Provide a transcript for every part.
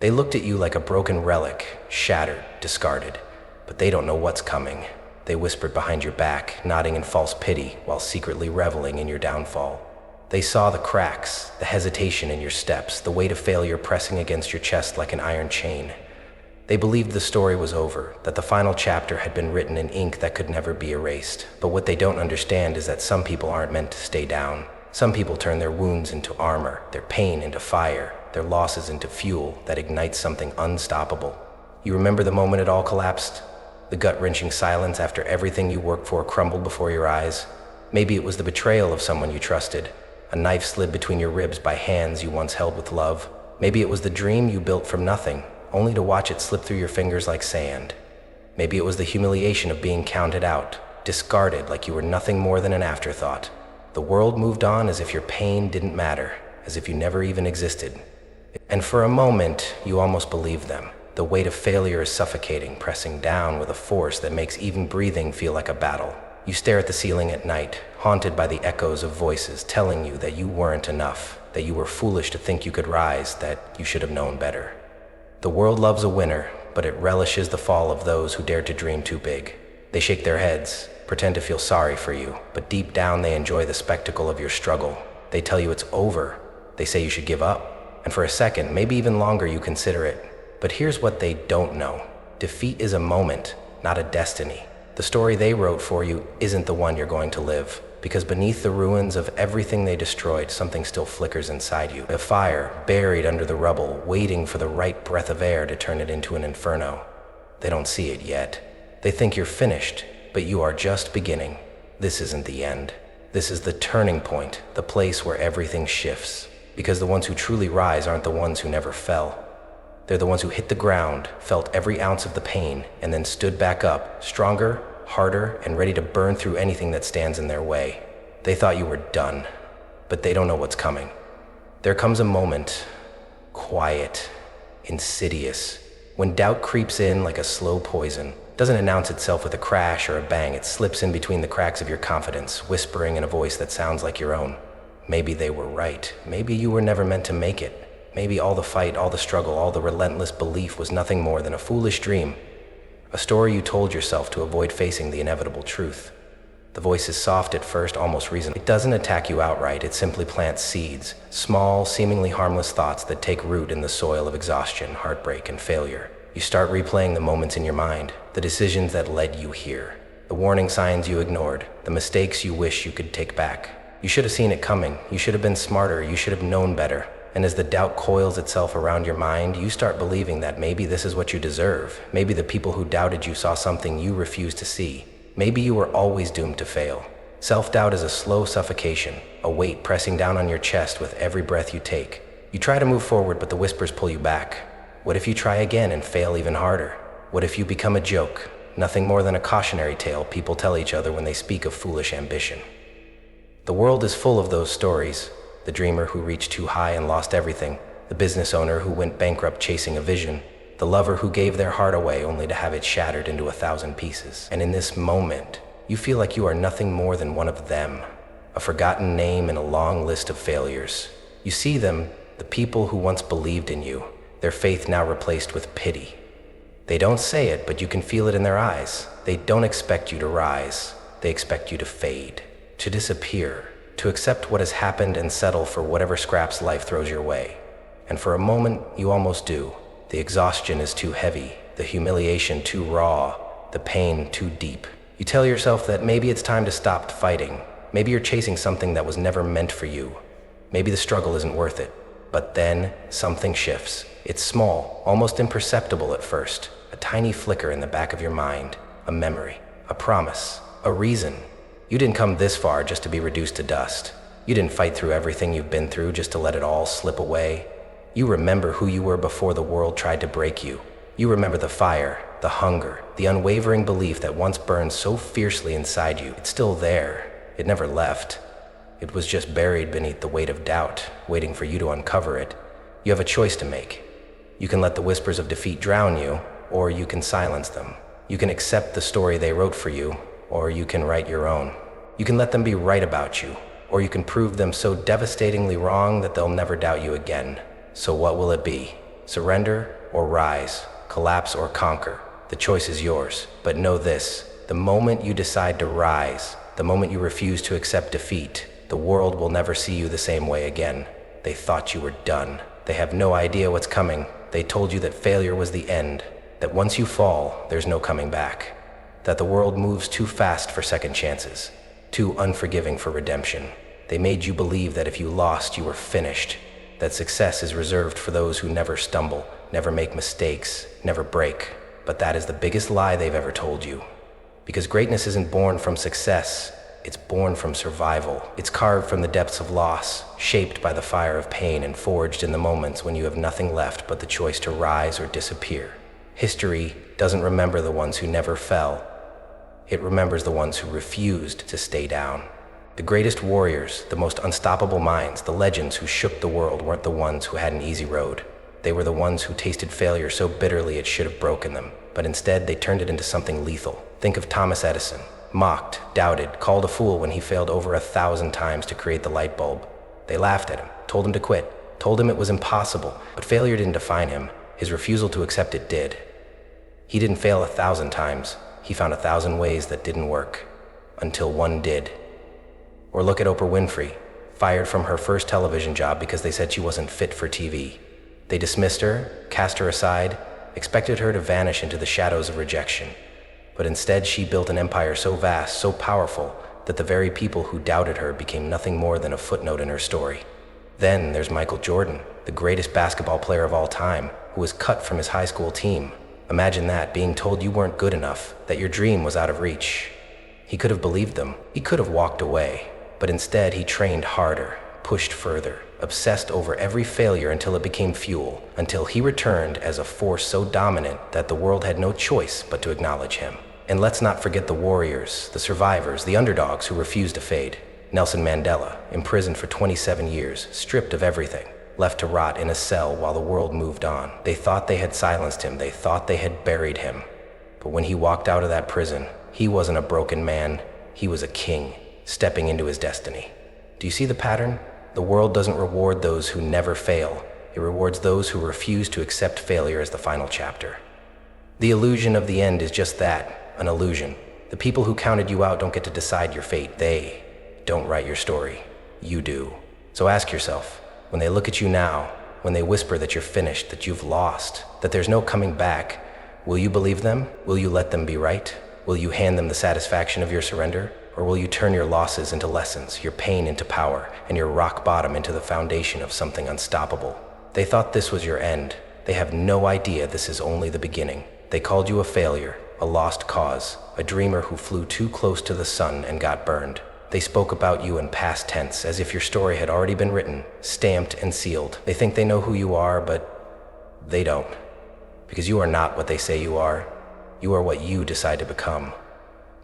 They looked at you like a broken relic, shattered, discarded. But they don't know what's coming. They whispered behind your back, nodding in false pity while secretly reveling in your downfall. They saw the cracks, the hesitation in your steps, the weight of failure pressing against your chest like an iron chain. They believed the story was over, that the final chapter had been written in ink that could never be erased. But what they don't understand is that some people aren't meant to stay down. Some people turn their wounds into armor, their pain into fire, their losses into fuel that ignites something unstoppable. You remember the moment it all collapsed? The gut-wrenching silence after everything you worked for crumbled before your eyes? Maybe it was the betrayal of someone you trusted, a knife slid between your ribs by hands you once held with love. Maybe it was the dream you built from nothing, only to watch it slip through your fingers like sand. Maybe it was the humiliation of being counted out, discarded like you were nothing more than an afterthought. The world moved on as if your pain didn't matter, as if you never even existed. And for a moment, you almost believed them. The weight of failure is suffocating, pressing down with a force that makes even breathing feel like a battle. You stare at the ceiling at night, haunted by the echoes of voices telling you that you weren't enough, that you were foolish to think you could rise, that you should have known better. The world loves a winner, but it relishes the fall of those who dare to dream too big. They shake their heads, pretend to feel sorry for you, but deep down they enjoy the spectacle of your struggle. They tell you it's over. They say you should give up. And for a second, maybe even longer, you consider it. But here's what they don't know. Defeat is a moment, not a destiny. The story they wrote for you isn't the one you're going to live, because beneath the ruins of everything they destroyed, something still flickers inside you. A fire buried under the rubble, waiting for the right breath of air to turn it into an inferno. They don't see it yet. They think you're finished, but you are just beginning. This isn't the end. This is the turning point, the place where everything shifts. Because the ones who truly rise aren't the ones who never fell. They're the ones who hit the ground, felt every ounce of the pain, and then stood back up, stronger, harder, and ready to burn through anything that stands in their way. They thought you were done, but they don't know what's coming. There comes a moment, quiet, insidious, when doubt creeps in like a slow poison. It doesn't announce itself with a crash or a bang. It slips in between the cracks of your confidence, whispering in a voice that sounds like your own. Maybe they were right. Maybe you were never meant to make it. Maybe all the fight, all the struggle, all the relentless belief was nothing more than a foolish dream. A story you told yourself to avoid facing the inevitable truth. The voice is soft at first, almost reasonable. It doesn't attack you outright, it simply plants seeds, small, seemingly harmless thoughts that take root in the soil of exhaustion, heartbreak, and failure. You start replaying the moments in your mind, the decisions that led you here, the warning signs you ignored, the mistakes you wish you could take back. You should have seen it coming. You should have been smarter. You should have known better. And as the doubt coils itself around your mind, you start believing that maybe this is what you deserve. Maybe the people who doubted you saw something you refused to see. Maybe you were always doomed to fail. Self-doubt is a slow suffocation, a weight pressing down on your chest with every breath you take. You try to move forward, but the whispers pull you back. What if you try again and fail even harder? What if you become a joke, nothing more than a cautionary tale people tell each other when they speak of foolish ambition? The world is full of those stories. The dreamer who reached too high and lost everything, the business owner who went bankrupt chasing a vision, the lover who gave their heart away only to have it shattered into 1,000 pieces. And in this moment, you feel like you are nothing more than one of them, a forgotten name in a long list of failures. You see them, the people who once believed in you, their faith now replaced with pity. They don't say it, but you can feel it in their eyes. They don't expect you to rise. They expect you to fade, to disappear, to accept what has happened and settle for whatever scraps life throws your way. And for a moment, you almost do. The exhaustion is too heavy, the humiliation too raw, the pain too deep. You tell yourself that maybe it's time to stop fighting. Maybe you're chasing something that was never meant for you. Maybe the struggle isn't worth it. But then, something shifts. It's small, almost imperceptible at first. A tiny flicker in the back of your mind. A memory, a promise, a reason. You didn't come this far just to be reduced to dust. You didn't fight through everything you've been through just to let it all slip away. You remember who you were before the world tried to break you. You remember the fire, the hunger, the unwavering belief that once burned so fiercely inside you. It's still there. It never left. It was just buried beneath the weight of doubt, waiting for you to uncover it. You have a choice to make. You can let the whispers of defeat drown you, or you can silence them. You can accept the story they wrote for you, or you can write your own. You can let them be right about you, or you can prove them so devastatingly wrong that they'll never doubt you again. So what will it be? Surrender or rise, collapse or conquer. The choice is yours. But know this, the moment you decide to rise, the moment you refuse to accept defeat, the world will never see you the same way again. They thought you were done. They have no idea what's coming. They told you that failure was the end, that once you fall, there's no coming back, that the world moves too fast for second chances, too unforgiving for redemption. They made you believe that if you lost, you were finished, that success is reserved for those who never stumble, never make mistakes, never break. But that is the biggest lie they've ever told you. Because greatness isn't born from success, it's born from survival. It's carved from the depths of loss, shaped by the fire of pain, and forged in the moments when you have nothing left but the choice to rise or disappear. History doesn't remember the ones who never fell. It remembers the ones who refused to stay down. The greatest warriors, the most unstoppable minds, the legends who shook the world weren't the ones who had an easy road. They were the ones who tasted failure so bitterly it should have broken them, but instead they turned it into something lethal. Think of Thomas Edison, mocked, doubted, called a fool when he failed over 1,000 times to create the light bulb. They laughed at him, told him to quit, told him it was impossible, but failure didn't define him. His refusal to accept it did. He didn't fail 1,000 times. He found 1,000 ways that didn't work, until one did. Or look at Oprah Winfrey, fired from her first television job because they said she wasn't fit for TV. They dismissed her, cast her aside, expected her to vanish into the shadows of rejection. But instead, she built an empire so vast, so powerful, that the very people who doubted her became nothing more than a footnote in her story. Then there's Michael Jordan, the greatest basketball player of all time, who was cut from his high school team. Imagine that, being told you weren't good enough, that your dream was out of reach. He could have believed them. He could have walked away. But instead, he trained harder, pushed further, obsessed over every failure until it became fuel, until he returned as a force so dominant that the world had no choice but to acknowledge him. And let's not forget the warriors, the survivors, the underdogs who refused to fade. Nelson Mandela, imprisoned for 27 years, stripped of everything, left to rot in a cell while the world moved on. They thought they had silenced him, they thought they had buried him. But when he walked out of that prison, he wasn't a broken man, he was a king, stepping into his destiny. Do you see the pattern? The world doesn't reward those who never fail. It rewards those who refuse to accept failure as the final chapter. The illusion of the end is just that, an illusion. The people who counted you out don't get to decide your fate. They don't write your story. You do. So ask yourself, when they look at you now, when they whisper that you're finished, that you've lost, that there's no coming back, will you believe them? Will you let them be right? Will you hand them the satisfaction of your surrender? Or will you turn your losses into lessons, your pain into power, and your rock bottom into the foundation of something unstoppable? They thought this was your end. They have no idea this is only the beginning. They called you a failure, a lost cause, a dreamer who flew too close to the sun and got burned. They spoke about you in past tense, as if your story had already been written, stamped and sealed. They think they know who you are, but they don't. Because you are not what they say you are. You are what you decide to become.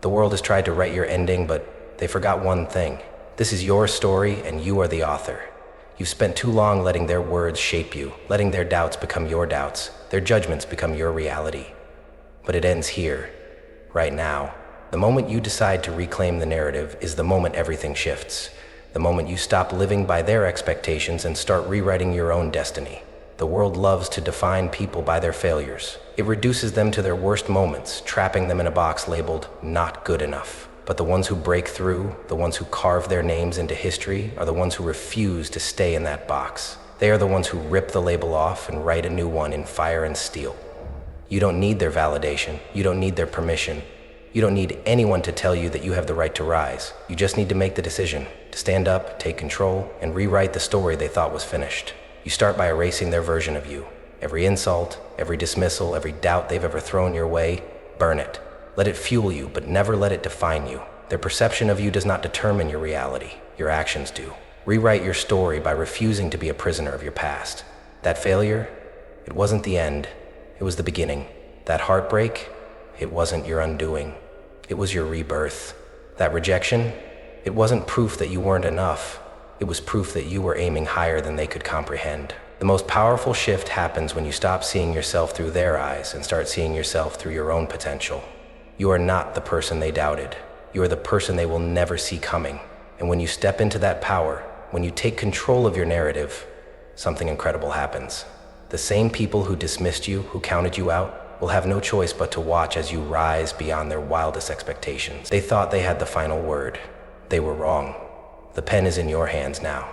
The world has tried to write your ending, but they forgot one thing. This is your story, and you are the author. You've spent too long letting their words shape you, letting their doubts become your doubts, their judgments become your reality. But it ends here, right now. The moment you decide to reclaim the narrative is the moment everything shifts. The moment you stop living by their expectations and start rewriting your own destiny. The world loves to define people by their failures. It reduces them to their worst moments, trapping them in a box labeled not good enough. But the ones who break through, the ones who carve their names into history, are the ones who refuse to stay in that box. They are the ones who rip the label off and write a new one in fire and steel. You don't need their validation. You don't need their permission. You don't need anyone to tell you that you have the right to rise. You just need to make the decision, to stand up, take control, and rewrite the story they thought was finished. You start by erasing their version of you. Every insult, every dismissal, every doubt they've ever thrown your way, burn it. Let it fuel you, but never let it define you. Their perception of you does not determine your reality. Your actions do. Rewrite your story by refusing to be a prisoner of your past. That failure, it wasn't the end. It was the beginning. That heartbreak, it wasn't your undoing. It was your rebirth. That rejection, it wasn't proof that you weren't enough. It was proof that you were aiming higher than they could comprehend. The most powerful shift happens when you stop seeing yourself through their eyes and start seeing yourself through your own potential. You are not the person they doubted. You are the person they will never see coming. And when you step into that power, when you take control of your narrative, something incredible happens. The same people who dismissed you, who counted you out, will have no choice but to watch as you rise beyond their wildest expectations. They thought they had the final word. They were wrong. The pen is in your hands now,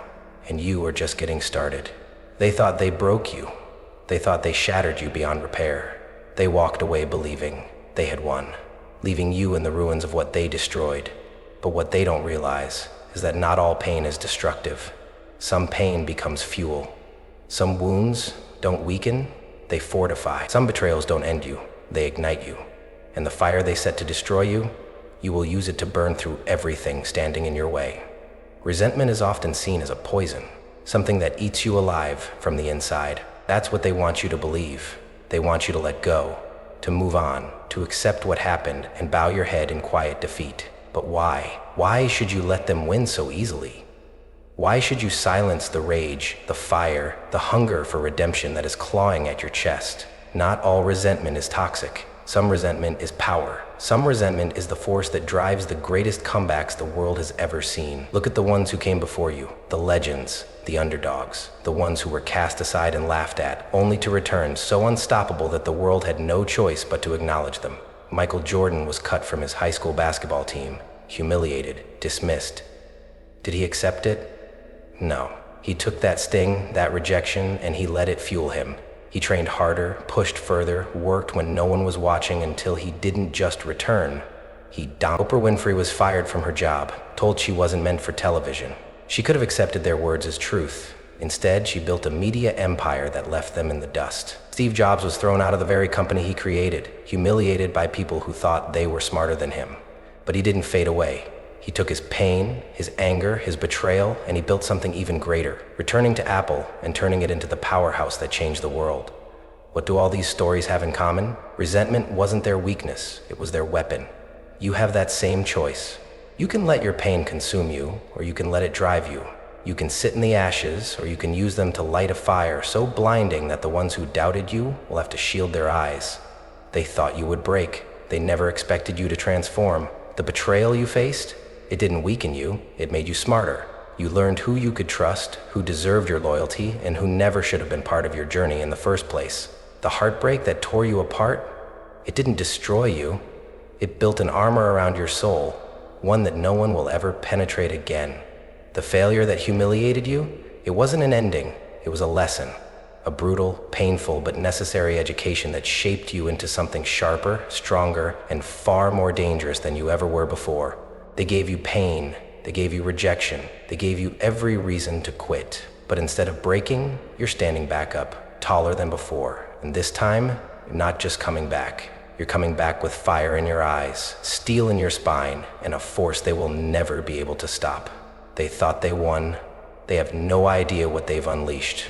and you are just getting started. They thought they broke you. They thought they shattered you beyond repair. They walked away believing they had won, leaving you in the ruins of what they destroyed. But what they don't realize is that not all pain is destructive. Some pain becomes fuel. Some wounds don't weaken, they fortify. Some betrayals don't end you, they ignite you. And the fire they set to destroy you, you will use it to burn through everything standing in your way. Resentment is often seen as a poison, something that eats you alive from the inside. That's what they want you to believe. They want you to let go, to move on, to accept what happened and bow your head in quiet defeat. But why? Why should you let them win so easily? Why should you silence the rage, the fire, the hunger for redemption that is clawing at your chest? Not all resentment is toxic. Some resentment is power. Some resentment is the force that drives the greatest comebacks the world has ever seen. Look at the ones who came before you, the legends, the underdogs, the ones who were cast aside and laughed at, only to return so unstoppable that the world had no choice but to acknowledge them. Michael Jordan was cut from his high school basketball team, humiliated, dismissed. Did he accept it? No. He took that sting, that rejection, and he let it fuel him. He trained harder, pushed further, worked when no one was watching until he didn't just return. Oprah Winfrey was fired from her job, told she wasn't meant for television. She could have accepted their words as truth. Instead, she built a media empire that left them in the dust. Steve Jobs was thrown out of the very company he created, humiliated by people who thought they were smarter than him. But he didn't fade away. He took his pain, his anger, his betrayal, and he built something even greater, returning to Apple and turning it into the powerhouse that changed the world. What do all these stories have in common? Resentment wasn't their weakness, it was their weapon. You have that same choice. You can let your pain consume you, or you can let it drive you. You can sit in the ashes, or you can use them to light a fire so blinding that the ones who doubted you will have to shield their eyes. They thought you would break. They never expected you to transform. The betrayal you faced, it didn't weaken you, it made you smarter. You learned who you could trust, who deserved your loyalty, and who never should have been part of your journey in the first place. The heartbreak that tore you apart, it didn't destroy you. It built an armor around your soul, one that no one will ever penetrate again. The failure that humiliated you, it wasn't an ending, it was a lesson. A brutal, painful, but necessary education that shaped you into something sharper, stronger, and far more dangerous than you ever were before. They gave you pain, they gave you rejection, they gave you every reason to quit. But instead of breaking, you're standing back up, taller than before. And this time, you're not just coming back. You're coming back with fire in your eyes, steel in your spine, and a force they will never be able to stop. They thought they won. They have no idea what they've unleashed.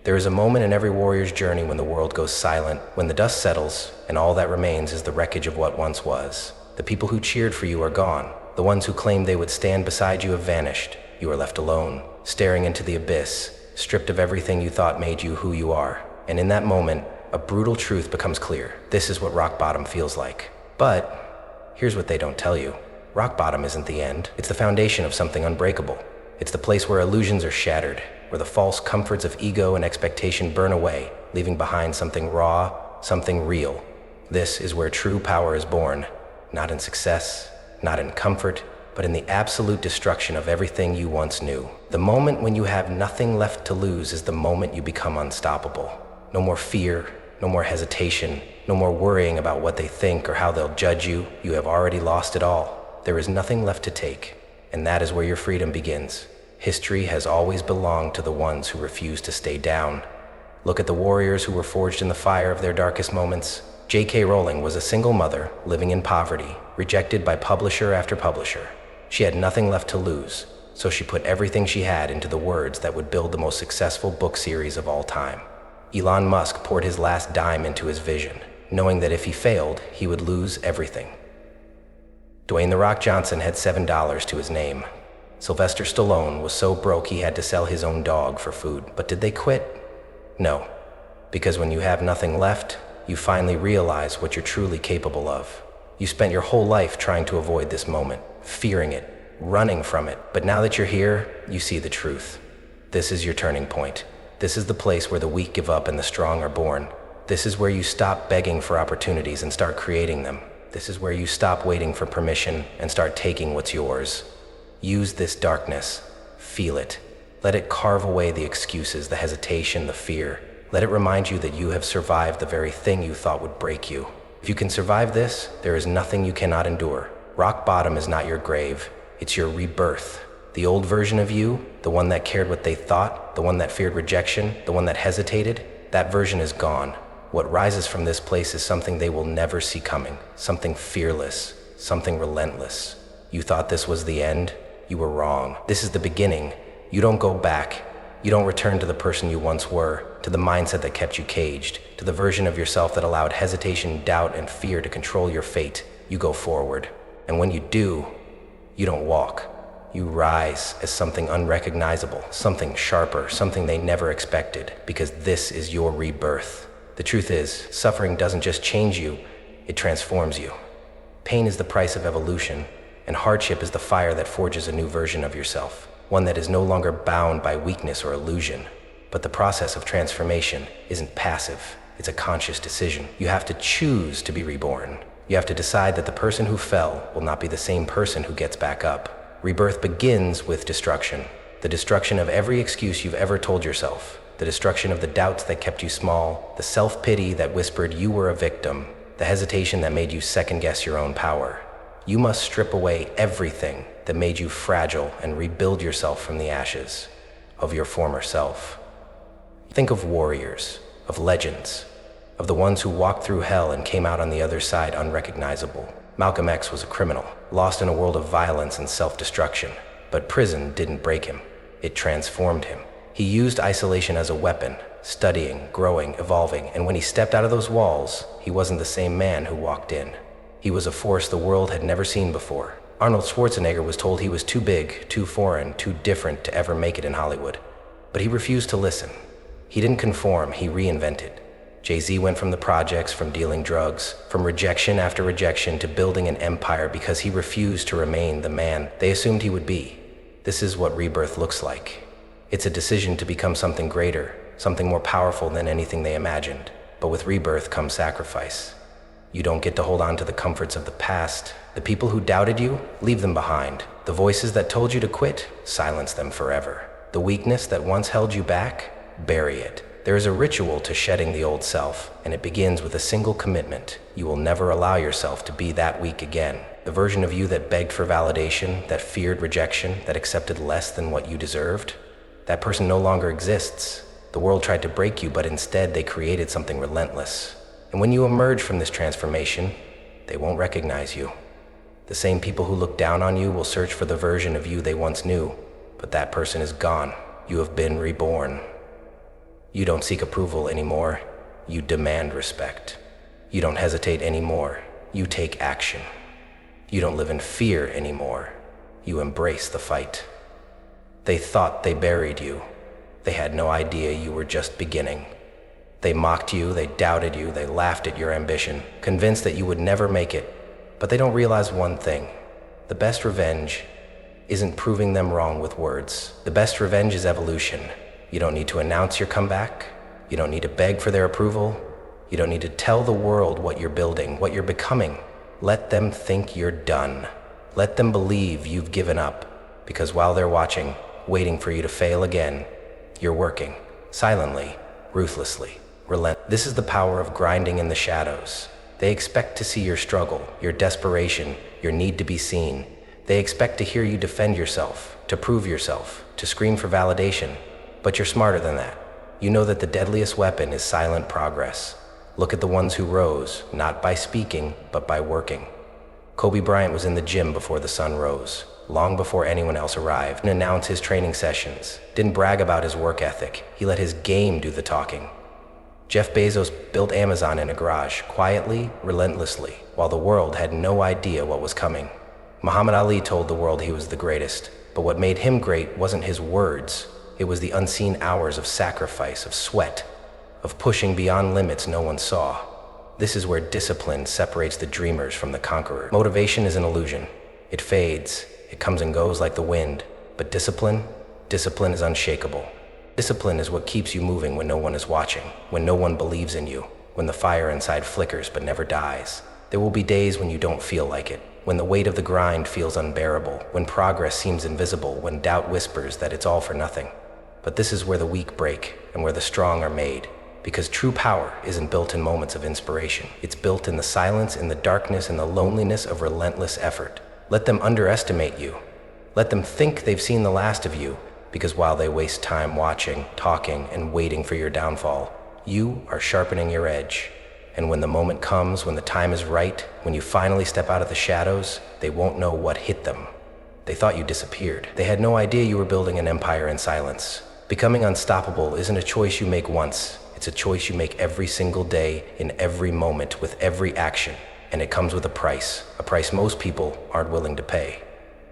There is a moment in every warrior's journey when the world goes silent, when the dust settles, and all that remains is the wreckage of what once was. The people who cheered for you are gone. The ones who claimed they would stand beside you have vanished. You are left alone, staring into the abyss, stripped of everything you thought made you who you are. And in that moment, a brutal truth becomes clear. This is what rock bottom feels like. But here's what they don't tell you. Rock bottom isn't the end. It's the foundation of something unbreakable. It's the place where illusions are shattered, where the false comforts of ego and expectation burn away, leaving behind something raw, something real. This is where true power is born, not in success, not in comfort, but in the absolute destruction of everything you once knew. The moment when you have nothing left to lose is the moment you become unstoppable. No more fear, no more hesitation, no more worrying about what they think or how they'll judge you. You have already lost it all. There is nothing left to take, and that is where your freedom begins. History has always belonged to the ones who refuse to stay down. Look at the warriors who were forged in the fire of their darkest moments. J.K. Rowling was a single mother living in poverty, rejected by publisher after publisher. She had nothing left to lose, so she put everything she had into the words that would build the most successful book series of all time. Elon Musk poured his last dime into his vision, knowing that if he failed, he would lose everything. Dwayne "The Rock" Johnson had $7 to his name. Sylvester Stallone was so broke he had to sell his own dog for food. But did they quit? No, because when you have nothing left, you finally realize what you're truly capable of. You spent your whole life trying to avoid this moment, fearing it, running from it. But now that you're here, you see the truth. This is your turning point. This is the place where the weak give up and the strong are born. This is where you stop begging for opportunities and start creating them. This is where you stop waiting for permission and start taking what's yours. Use this darkness. Feel it. Let it carve away the excuses, the hesitation, the fear. Let it remind you that you have survived the very thing you thought would break you. If you can survive this, there is nothing you cannot endure. Rock bottom is not your grave. It's your rebirth. The old version of you, the one that cared what they thought, the one that feared rejection, the one that hesitated, that version is gone. What rises from this place is something they will never see coming, something fearless, something relentless. You thought this was the end? You were wrong. This is the beginning. You don't go back. You don't return to the person you once were, to the mindset that kept you caged, to the version of yourself that allowed hesitation, doubt, and fear to control your fate. You go forward. And when you do, you don't walk. You rise as something unrecognizable, something sharper, something they never expected, because this is your rebirth. The truth is, suffering doesn't just change you, it transforms you. Pain is the price of evolution, and hardship is the fire that forges a new version of yourself, one that is no longer bound by weakness or illusion. But the process of transformation isn't passive, it's a conscious decision. You have to choose to be reborn. You have to decide that the person who fell will not be the same person who gets back up. Rebirth begins with destruction. The destruction of every excuse you've ever told yourself. The destruction of the doubts that kept you small. The self-pity that whispered you were a victim. The hesitation that made you second-guess your own power. You must strip away everything that made you fragile and rebuild yourself from the ashes of your former self. Think of warriors, of legends, of the ones who walked through hell and came out on the other side unrecognizable. Malcolm X was a criminal, lost in a world of violence and self-destruction. But prison didn't break him. It transformed him. He used isolation as a weapon, studying, growing, evolving, and when he stepped out of those walls, he wasn't the same man who walked in. He was a force the world had never seen before. Arnold Schwarzenegger was told he was too big, too foreign, too different to ever make it in Hollywood. But he refused to listen. He didn't conform, he reinvented. Jay-Z went from the projects, from dealing drugs, from rejection after rejection to building an empire because he refused to remain the man they assumed he would be. This is what rebirth looks like. It's a decision to become something greater, something more powerful than anything they imagined. But with rebirth comes sacrifice. You don't get to hold on to the comforts of the past. The people who doubted you, leave them behind. The voices that told you to quit, silence them forever. The weakness that once held you back, bury it. There is a ritual to shedding the old self, and it begins with a single commitment. You will never allow yourself to be that weak again. The version of you that begged for validation, that feared rejection, that accepted less than what you deserved, that person no longer exists. The world tried to break you, but instead they created something relentless. And when you emerge from this transformation, they won't recognize you. The same people who look down on you will search for the version of you they once knew, but that person is gone. You have been reborn. You don't seek approval anymore. You demand respect. You don't hesitate anymore. You take action. You don't live in fear anymore. You embrace the fight. They thought they buried you. They had no idea you were just beginning. They mocked you, they doubted you, they laughed at your ambition, convinced that you would never make it. But they don't realize one thing. The best revenge isn't proving them wrong with words. The best revenge is evolution. You don't need to announce your comeback. You don't need to beg for their approval. You don't need to tell the world what you're building, what you're becoming. Let them think you're done. Let them believe you've given up. Because while they're watching, waiting for you to fail again, you're working, silently, ruthlessly, This is the power of grinding in the shadows. They expect to see your struggle, your desperation, your need to be seen. They expect to hear you defend yourself, to prove yourself, to scream for validation. But you're smarter than that. You know that the deadliest weapon is silent progress. Look at the ones who rose, not by speaking, but by working. Kobe Bryant was in the gym before the sun rose, long before anyone else arrived. Didn't announce his training sessions, didn't brag about his work ethic. He let his game do the talking. Jeff Bezos built Amazon in a garage, quietly, relentlessly, while the world had no idea what was coming. Muhammad Ali told the world he was the greatest, but what made him great wasn't his words. It was the unseen hours of sacrifice, of sweat, of pushing beyond limits no one saw. This is where discipline separates the dreamers from the conqueror. Motivation is an illusion. It fades, it comes and goes like the wind. But discipline is unshakable. Discipline is what keeps you moving when no one is watching, when no one believes in you, when the fire inside flickers but never dies. There will be days when you don't feel like it, when the weight of the grind feels unbearable, when progress seems invisible, when doubt whispers that it's all for nothing. But this is where the weak break and where the strong are made. Because true power isn't built in moments of inspiration. It's built in the silence, in the darkness, in the loneliness of relentless effort. Let them underestimate you. Let them think they've seen the last of you, because while they waste time watching, talking, and waiting for your downfall, you are sharpening your edge. And when the moment comes, when the time is right, when you finally step out of the shadows, they won't know what hit them. They thought you disappeared. They had no idea you were building an empire in silence. Becoming unstoppable isn't a choice you make once. It's a choice you make every single day, in every moment, with every action. And it comes with a price most people aren't willing to pay.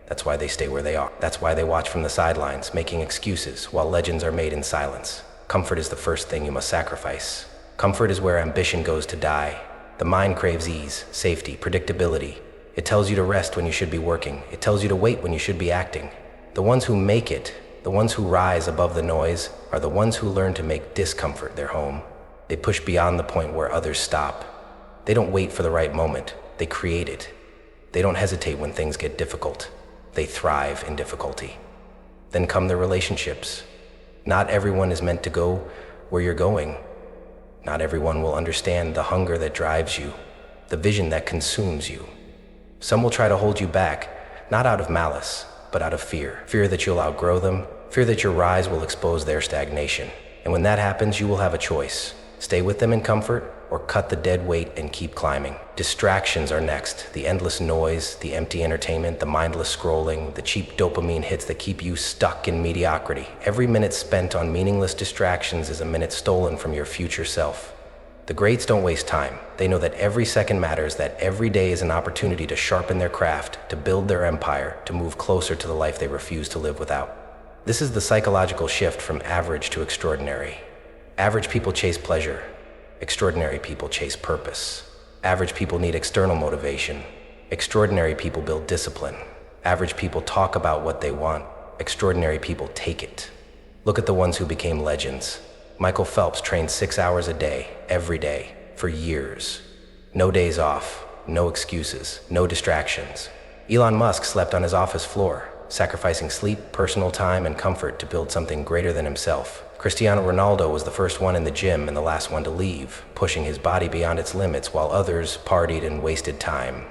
That's why they stay where they are. That's why they watch from the sidelines, making excuses, while legends are made in silence. Comfort is the first thing you must sacrifice. Comfort is where ambition goes to die. The mind craves ease, safety, predictability. It tells you to rest when you should be working. It tells you to wait when you should be acting. The ones who make it, the ones who rise above the noise, are the ones who learn to make discomfort their home. They push beyond the point where others stop. They don't wait for the right moment. They create it. They don't hesitate when things get difficult. They thrive in difficulty. Then come the relationships. Not everyone is meant to go where you're going. Not everyone will understand the hunger that drives you, the vision that consumes you. Some will try to hold you back, not out of malice, but out of fear. Fear that you'll outgrow them, fear that your rise will expose their stagnation. And when that happens, you will have a choice. Stay with them in comfort, or cut the dead weight and keep climbing. Distractions are next. The endless noise, the empty entertainment, the mindless scrolling, the cheap dopamine hits that keep you stuck in mediocrity. Every minute spent on meaningless distractions is a minute stolen from your future self. The greats don't waste time. They know that every second matters, that every day is an opportunity to sharpen their craft, to build their empire, to move closer to the life they refuse to live without. This is the psychological shift from average to extraordinary. Average people chase pleasure. Extraordinary people chase purpose. Average people need external motivation. Extraordinary people build discipline. Average people talk about what they want. Extraordinary people take it. Look at the ones who became legends. Michael Phelps trained 6 hours a day, every day, for years. No days off, no excuses, no distractions. Elon Musk slept on his office floor, sacrificing sleep, personal time, and comfort to build something greater than himself. Cristiano Ronaldo was the first one in the gym and the last one to leave, pushing his body beyond its limits while others partied and wasted time.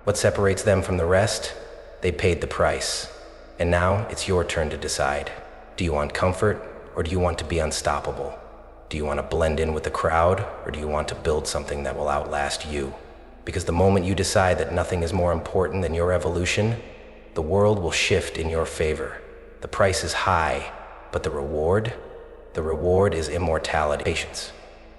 What separates them from the rest? They paid the price. And now it's your turn to decide. Do you want comfort, or do you want to be unstoppable? Do you want to blend in with the crowd, or do you want to build something that will outlast you? Because the moment you decide that nothing is more important than your evolution, the world will shift in your favor. The price is high, but the reward is immortality. Patience,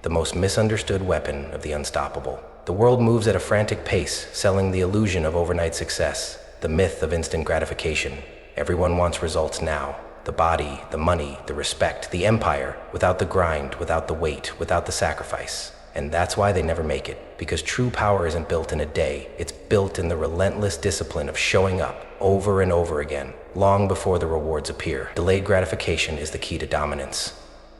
the most misunderstood weapon of the unstoppable. The world moves at a frantic pace, selling the illusion of overnight success, the myth of instant gratification. Everyone wants results now. The body, the money, the respect, the empire, without the grind, without the wait, without the sacrifice. And that's why they never make it, because true power isn't built in a day. It's built in the relentless discipline of showing up over and over again, long before the rewards appear. Delayed gratification is the key to dominance.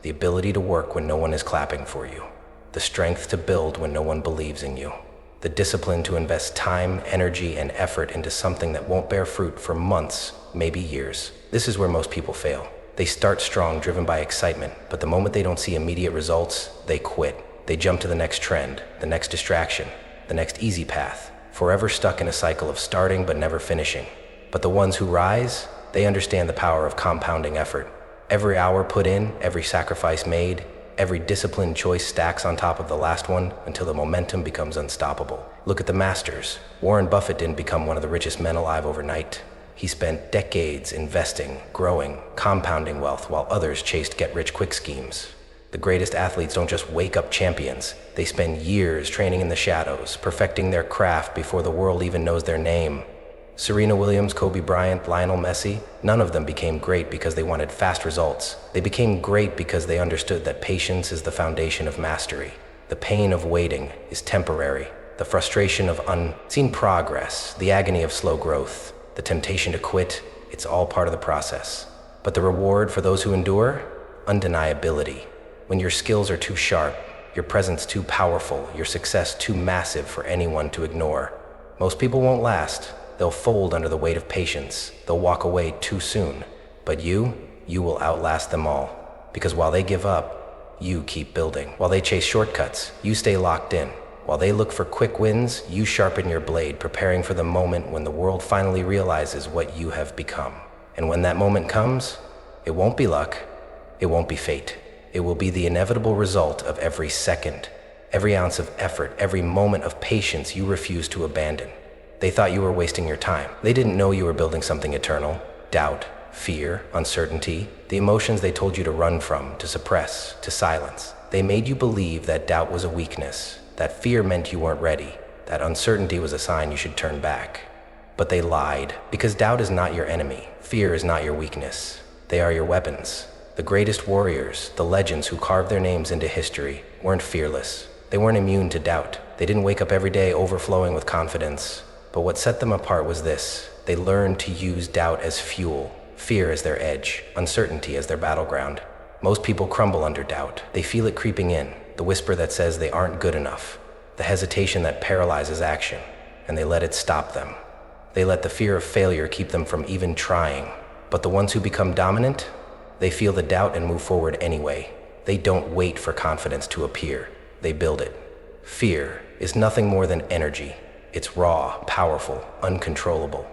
The ability to work when no one is clapping for you. The strength to build when no one believes in you. The discipline to invest time, energy, and effort into something that won't bear fruit for months, maybe years. This is where most people fail. They start strong, driven by excitement, but the moment they don't see immediate results, they quit. They jump to the next trend, the next distraction, the next easy path, forever stuck in a cycle of starting but never finishing. But the ones who rise, they understand the power of compounding effort. Every hour put in, every sacrifice made, every disciplined choice stacks on top of the last one until the momentum becomes unstoppable. Look at the masters. Warren Buffett didn't become one of the richest men alive overnight. He spent decades investing, growing, compounding wealth while others chased get-rich-quick schemes. The greatest athletes don't just wake up champions. They spend years training in the shadows, perfecting their craft before the world even knows their name. Serena Williams, Kobe Bryant, Lionel Messi, none of them became great because they wanted fast results. They became great because they understood that patience is the foundation of mastery. The pain of waiting is temporary. The frustration of unseen progress, the agony of slow growth, the temptation to quit, it's all part of the process. But the reward for those who endure? undeniability. When your skills are too sharp, your presence too powerful, your success too massive for anyone to ignore. Most people won't last. They'll fold under the weight of patience. They'll walk away too soon. But you will outlast them all. Because while they give up, you keep building. While they chase shortcuts, you stay locked in. While they look for quick wins, you sharpen your blade, preparing for the moment when the world finally realizes what you have become. And when that moment comes, it won't be luck, it won't be fate. It will be the inevitable result of every second, every ounce of effort, every moment of patience you refuse to abandon. They thought you were wasting your time. They didn't know you were building something eternal. Doubt, fear, uncertainty, the emotions they told you to run from, to suppress, to silence. They made you believe that doubt was a weakness, that fear meant you weren't ready, that uncertainty was a sign you should turn back. But they lied, because doubt is not your enemy. Fear is not your weakness. They are your weapons. The greatest warriors, the legends who carved their names into history, weren't fearless. They weren't immune to doubt. They didn't wake up every day overflowing with confidence. But what set them apart was this: they learned to use doubt as fuel, fear as their edge, uncertainty as their battleground. Most people crumble under doubt. They feel it creeping in, the whisper that says they aren't good enough, the hesitation that paralyzes action, and they let it stop them. They let the fear of failure keep them from even trying. But the ones who become dominant, they feel the doubt and move forward anyway. They don't wait for confidence to appear. They build it. Fear is nothing more than energy. It's raw, powerful, uncontrollable.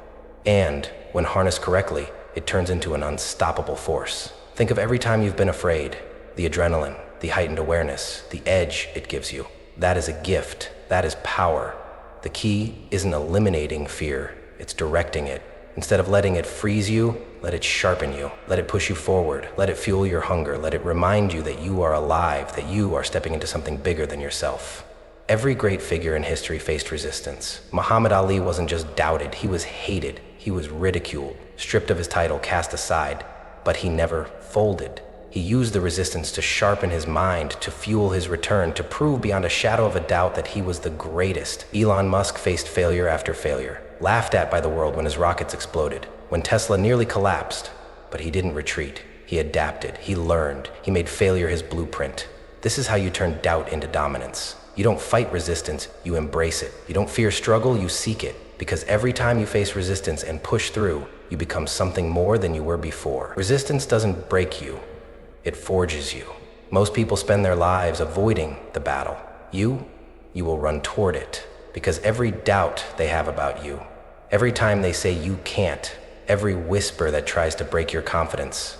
And, when harnessed correctly, it turns into an unstoppable force. Think of every time you've been afraid. The adrenaline, the heightened awareness, the edge it gives you. That is a gift. That is power. The key isn't eliminating fear. It's directing it. Instead of letting it freeze you, let it sharpen you. Let it push you forward. Let it fuel your hunger. Let it remind you that you are alive, that you are stepping into something bigger than yourself. Every great figure in history faced resistance. Muhammad Ali wasn't just doubted, he was hated. He was ridiculed, stripped of his title, cast aside. But he never folded. He used the resistance to sharpen his mind, to fuel his return, to prove beyond a shadow of a doubt that he was the greatest. Elon Musk faced failure after failure, laughed at by the world when his rockets exploded, when Tesla nearly collapsed. But he didn't retreat. He adapted. He learned. He made failure his blueprint. This is how you turn doubt into dominance. You don't fight resistance, you embrace it. You don't fear struggle, you seek it. Because every time you face resistance and push through, you become something more than you were before. Resistance doesn't break you. It forges you. Most people spend their lives avoiding the battle. You will run toward it, because every doubt they have about you, every time they say you can't, every whisper that tries to break your confidence,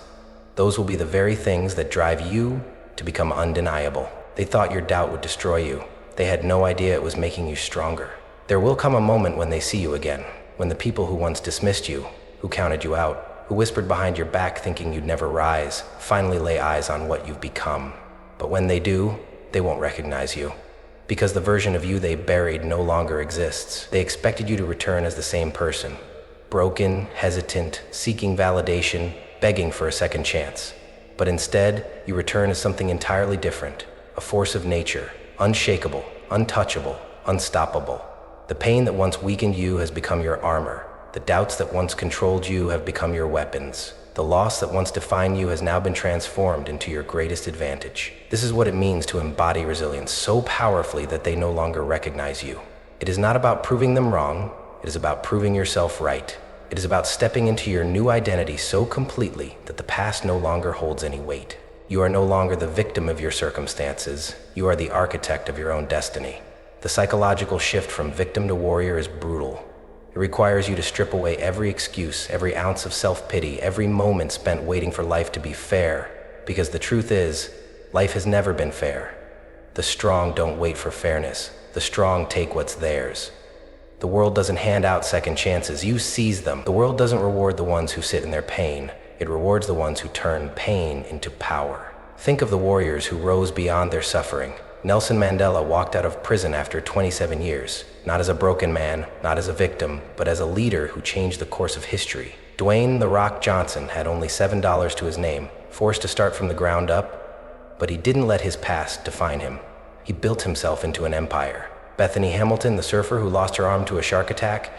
those will be the very things that drive you to become undeniable. They thought your doubt would destroy you. They had no idea it was making you stronger. There will come a moment when they see you again, when the people who once dismissed you, who counted you out, who whispered behind your back thinking you'd never rise, finally lay eyes on what you've become. But when they do, they won't recognize you. Because the version of you they buried no longer exists. They expected you to return as the same person. Broken, hesitant, seeking validation, begging for a second chance. But instead, you return as something entirely different. A force of nature, unshakable, untouchable, unstoppable. The pain that once weakened you has become your armor. The doubts that once controlled you have become your weapons. The loss that once defined you has now been transformed into your greatest advantage. This is what it means to embody resilience so powerfully that they no longer recognize you. It is not about proving them wrong. It is about proving yourself right. It is about stepping into your new identity so completely that the past no longer holds any weight. You are no longer the victim of your circumstances. You are the architect of your own destiny. The psychological shift from victim to warrior is brutal. It requires you to strip away every excuse, every ounce of self-pity, every moment spent waiting for life to be fair. Because the truth is, life has never been fair. The strong don't wait for fairness. The strong take what's theirs. The world doesn't hand out second chances. You seize them. The world doesn't reward the ones who sit in their pain. It rewards the ones who turn pain into power. Think of the warriors who rose beyond their suffering. Nelson Mandela walked out of prison after 27 years, not as a broken man, not as a victim, but as a leader who changed the course of history. Dwayne "The Rock" Johnson had only $7 to his name, forced to start from the ground up, but he didn't let his past define him. He built himself into an empire. Bethany Hamilton, the surfer who lost her arm to a shark attack,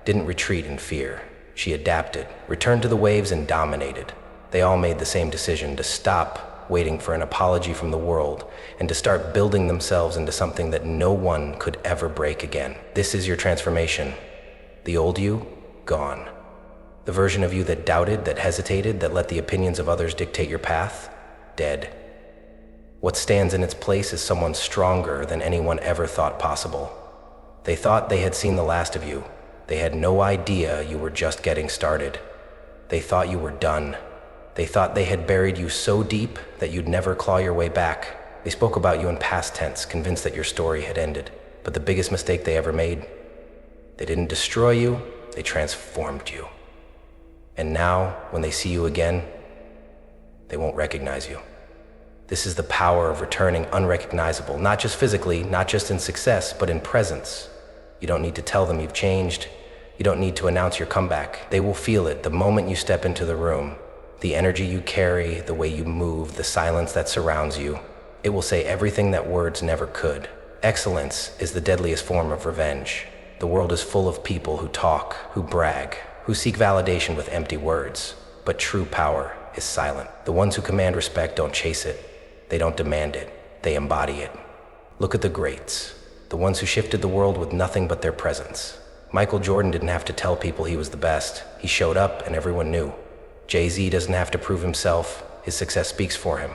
didn't retreat in fear. She adapted, returned to the waves, and dominated. They all made the same decision: to stop waiting for an apology from the world, and to start building themselves into something that no one could ever break again. This is your transformation. The old you, gone. The version of you that doubted, that hesitated, that let the opinions of others dictate your path, dead. What stands in its place is someone stronger than anyone ever thought possible. They thought they had seen the last of you. They had no idea you were just getting started. They thought you were done. They thought they had buried you so deep that you'd never claw your way back. They spoke about you in past tense, convinced that your story had ended. But the biggest mistake they ever made, they didn't destroy you, they transformed you. And now, when they see you again, they won't recognize you. This is the power of returning unrecognizable, not just physically, not just in success, but in presence. You don't need to tell them you've changed. You don't need to announce your comeback. They will feel it the moment you step into the room. The energy you carry, the way you move, the silence that surrounds you. It will say everything that words never could. Excellence is the deadliest form of revenge. The world is full of people who talk, who brag, who seek validation with empty words. But true power is silent. The ones who command respect don't chase it. They don't demand it. They embody it. Look at the greats, the ones who shifted the world with nothing but their presence. Michael Jordan didn't have to tell people he was the best. He showed up and everyone knew. Jay-Z doesn't have to prove himself. His success speaks for him.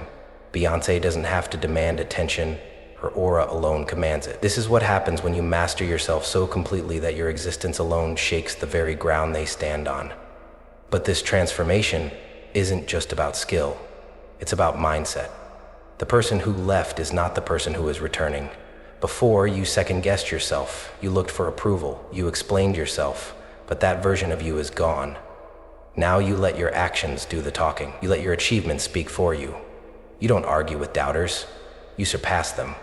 Beyoncé doesn't have to demand attention. Her aura alone commands it. This is what happens when you master yourself so completely that your existence alone shakes the very ground they stand on. But this transformation isn't just about skill. It's about mindset. The person who left is not the person who is returning. Before, you second-guessed yourself. You looked for approval. You explained yourself. But that version of you is gone. Now you let your actions do the talking. You let your achievements speak for you. You don't argue with doubters. You surpass them.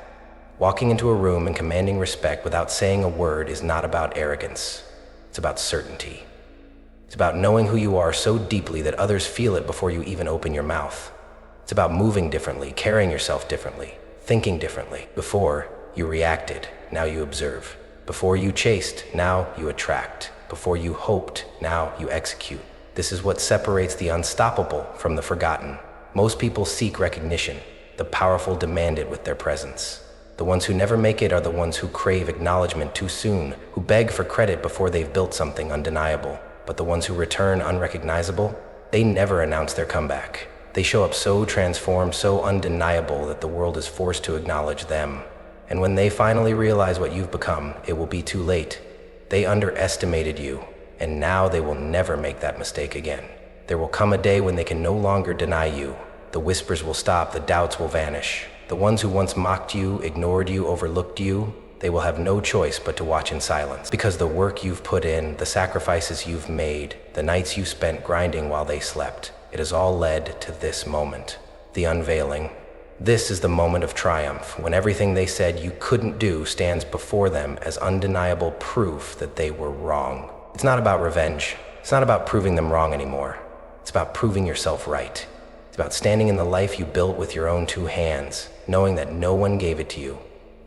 Walking into a room and commanding respect without saying a word is not about arrogance. It's about certainty. It's about knowing who you are so deeply that others feel it before you even open your mouth. It's about moving differently, carrying yourself differently, thinking differently. Before, you reacted, now you observe. Before you chased, now you attract. Before you hoped, now you execute. This is what separates the unstoppable from the forgotten. Most people seek recognition. The powerful demand it with their presence. The ones who never make it are the ones who crave acknowledgement too soon, who beg for credit before they've built something undeniable. But the ones who return unrecognizable, they never announce their comeback. They show up so transformed, so undeniable that the world is forced to acknowledge them. And when they finally realize what you've become, it will be too late. They underestimated you, and now they will never make that mistake again. There will come a day when they can no longer deny you. The whispers will stop, the doubts will vanish. The ones who once mocked you, ignored you, overlooked you, they will have no choice but to watch in silence. Because the work you've put in, the sacrifices you've made, the nights you spent grinding while they slept, it has all led to this moment, the unveiling. This is the moment of triumph, when everything they said you couldn't do stands before them as undeniable proof that they were wrong. It's not about revenge. It's not about proving them wrong anymore. It's about proving yourself right. It's about standing in the life you built with your own two hands, knowing that no one gave it to you.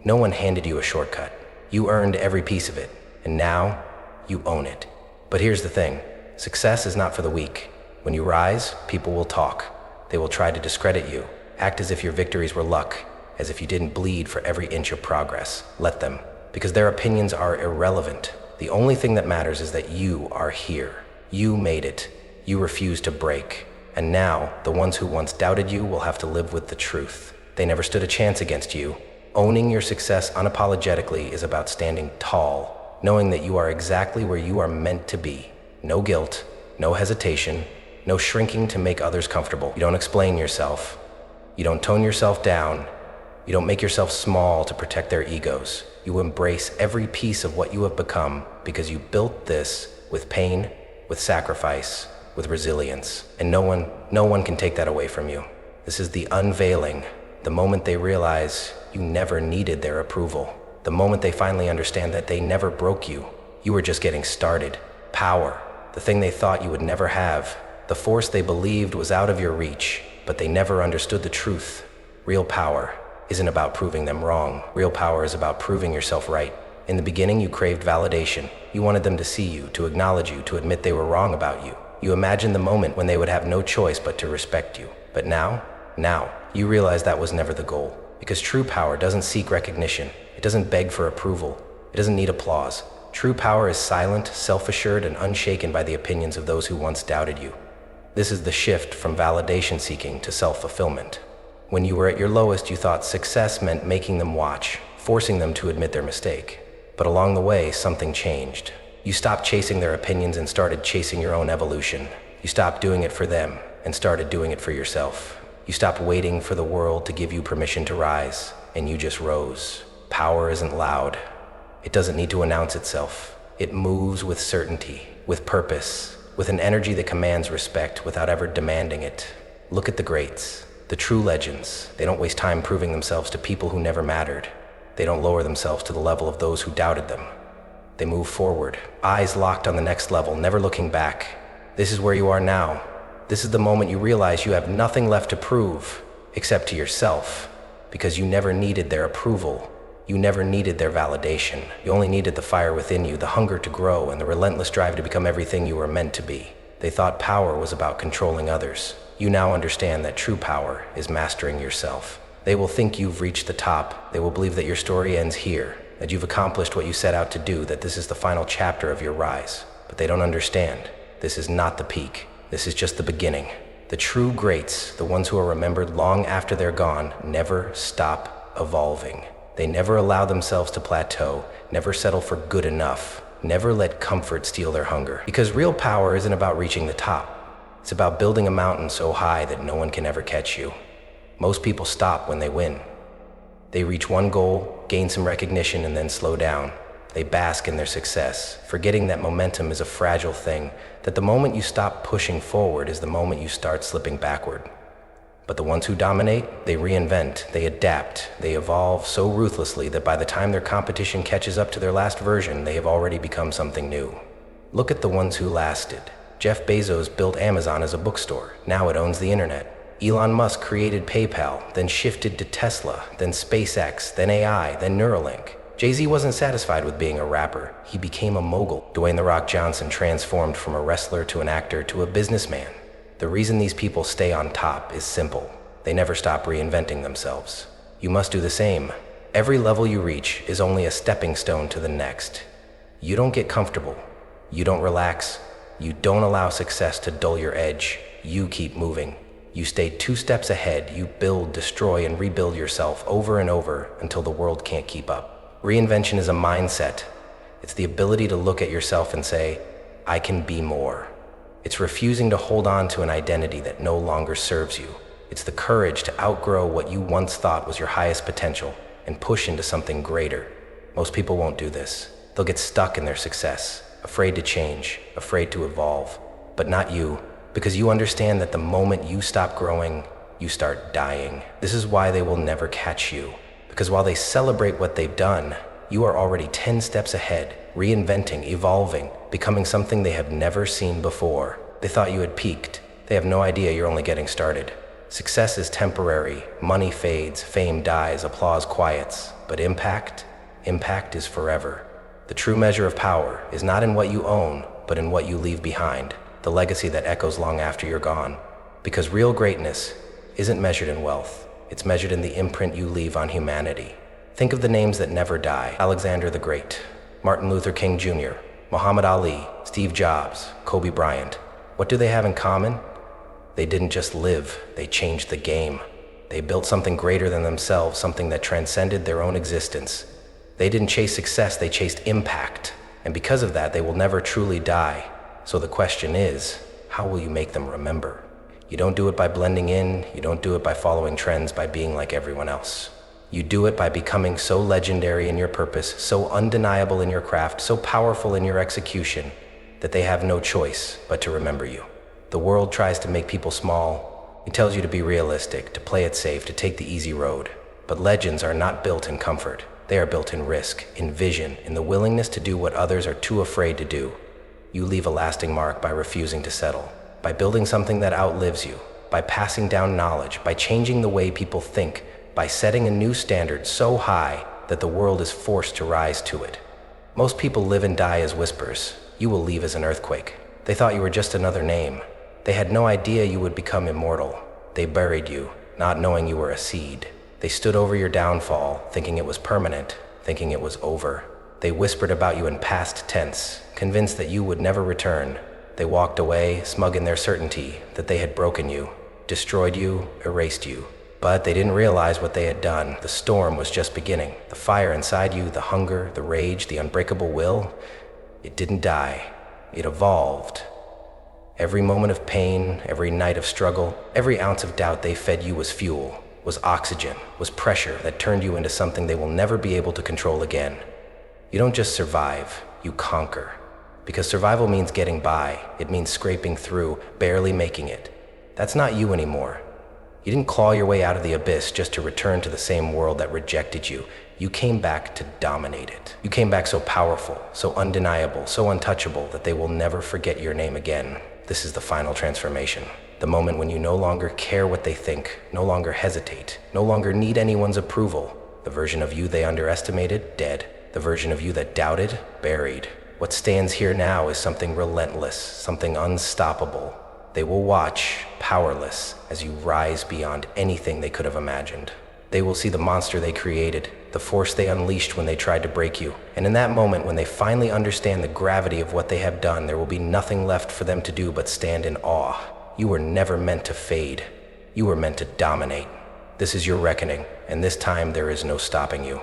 No one handed you a shortcut. You earned every piece of it, and now you own it. But here's the thing. Success is not for the weak. When you rise, people will talk. They will try to discredit you, act as if your victories were luck, as if you didn't bleed for every inch of progress. Let them, because their opinions are irrelevant. The only thing that matters is that you are here. You made it. You refused to break. And now, the ones who once doubted you will have to live with the truth. They never stood a chance against you. Owning your success unapologetically is about standing tall, knowing that you are exactly where you are meant to be. No guilt, no hesitation, no shrinking to make others comfortable. You don't explain yourself. You don't tone yourself down. You don't make yourself small to protect their egos. You embrace every piece of what you have become because you built this with pain, with sacrifice, with resilience. And no one can take that away from you. This is the unveiling, the moment they realize you never needed their approval. The moment they finally understand that they never broke you. You were just getting started. Power, the thing they thought you would never have. The force they believed was out of your reach, but they never understood the truth. Real power isn't about proving them wrong. Real power is about proving yourself right. In the beginning, you craved validation. You wanted them to see you, to acknowledge you, to admit they were wrong about you. You imagined the moment when they would have no choice but to respect you. But now Now, you realize that was never the goal, because true power doesn't seek recognition, it doesn't beg for approval, it doesn't need applause. True power is silent, self-assured, and unshaken by the opinions of those who once doubted you. This is the shift from validation seeking to self-fulfillment. When you were at your lowest, you thought success meant making them watch, forcing them to admit their mistake. But along the way, something changed. You stopped chasing their opinions and started chasing your own evolution. You stopped doing it for them and started doing it for yourself. You stopped waiting for the world to give you permission to rise, and you just rose. Power isn't loud. It doesn't need to announce itself. It moves with certainty, with purpose, with an energy that commands respect without ever demanding it. Look at the greats, the true legends. They don't waste time proving themselves to people who never mattered. They don't lower themselves to the level of those who doubted them. They move forward, eyes locked on the next level, never looking back. This is where you are now. This is the moment you realize you have nothing left to prove, except to yourself, because you never needed their approval. You never needed their validation. You only needed the fire within you, the hunger to grow, and the relentless drive to become everything you were meant to be. They thought power was about controlling others. You now understand that true power is mastering yourself. They will think you've reached the top. They will believe that your story ends here, that you've accomplished what you set out to do, that this is the final chapter of your rise. But they don't understand. This is not the peak. This is just the beginning. The true greats, the ones who are remembered long after they're gone, never stop evolving. They never allow themselves to plateau, never settle for good enough, never let comfort steal their hunger. Because real power isn't about reaching the top. It's about building a mountain so high that no one can ever catch you. Most people stop when they win. They reach one goal, gain some recognition, and then slow down. They bask in their success, forgetting that momentum is a fragile thing, that the moment you stop pushing forward is the moment you start slipping backward. But the ones who dominate, they reinvent, they adapt, they evolve so ruthlessly that by the time their competition catches up to their last version, they have already become something new. Look at the ones who lasted. Jeff Bezos built Amazon as a bookstore. Now it owns the internet. Elon Musk created PayPal, then shifted to Tesla, then SpaceX, then AI, then Neuralink. Jay-Z wasn't satisfied with being a rapper. He became a mogul. Dwayne "The Rock" Johnson transformed from a wrestler to an actor to a businessman. The reason these people stay on top is simple. They never stop reinventing themselves. You must do the same. Every level you reach is only a stepping stone to the next. You don't get comfortable. You don't relax. You don't allow success to dull your edge. You keep moving. You stay 2 steps ahead. You build, destroy, and rebuild yourself over and over until the world can't keep up. Reinvention is a mindset. It's the ability to look at yourself and say, I can be more. It's refusing to hold on to an identity that no longer serves you. It's the courage to outgrow what you once thought was your highest potential and push into something greater. Most people won't do this. They'll get stuck in their success, afraid to change, afraid to evolve. But not you, because you understand that the moment you stop growing, you start dying. This is why they will never catch you. Because while they celebrate what they've done, you are already 10 steps ahead, reinventing, evolving, becoming something they have never seen before. They thought you had peaked. They have no idea you're only getting started. Success is temporary. Money fades, fame dies, applause quiets. But impact is forever. The true measure of power is not in what you own, but in what you leave behind, the legacy that echoes long after you're gone. Because real greatness isn't measured in wealth. It's measured in the imprint you leave on humanity. Think of the names that never die. Alexander the Great, Martin Luther King Jr., Muhammad Ali, Steve Jobs, Kobe Bryant. What do they have in common? They didn't just live, they changed the game. They built something greater than themselves, something that transcended their own existence. They didn't chase success, they chased impact. And because of that, they will never truly die. So the question is, how will you make them remember? You don't do it by blending in, you don't do it by following trends, by being like everyone else. You do it by becoming so legendary in your purpose, so undeniable in your craft, so powerful in your execution, that they have no choice but to remember you. The world tries to make people small. It tells you to be realistic, to play it safe, to take the easy road. But legends are not built in comfort. They are built in risk, in vision, in the willingness to do what others are too afraid to do. You leave a lasting mark by refusing to settle, by building something that outlives you, by passing down knowledge, by changing the way people think, by setting a new standard so high that the world is forced to rise to it. Most people live and die as whispers. You will leave as an earthquake. They thought you were just another name. They had no idea you would become immortal. They buried you, not knowing you were a seed. They stood over your downfall, thinking it was permanent, thinking it was over. They whispered about you in past tense, convinced that you would never return. They walked away, smug in their certainty that they had broken you, destroyed you, erased you. But they didn't realize what they had done. The storm was just beginning. The fire inside you, the hunger, the rage, the unbreakable will, it didn't die. It evolved. Every moment of pain, every night of struggle, every ounce of doubt they fed you was fuel, was oxygen, was pressure that turned you into something they will never be able to control again. You don't just survive, you conquer. Because survival means getting by. It means scraping through, barely making it. That's not you anymore. You didn't claw your way out of the abyss just to return to the same world that rejected you. You came back to dominate it. You came back so powerful, so undeniable, so untouchable that they will never forget your name again. This is the final transformation. The moment when you no longer care what they think, no longer hesitate, no longer need anyone's approval. The version of you they underestimated, dead. The version of you that doubted, buried. What stands here now is something relentless, something unstoppable. They will watch, powerless, as you rise beyond anything they could have imagined. They will see the monster they created, the force they unleashed when they tried to break you. And in that moment, when they finally understand the gravity of what they have done, there will be nothing left for them to do but stand in awe. You were never meant to fade. You were meant to dominate. This is your reckoning, and this time there is no stopping you.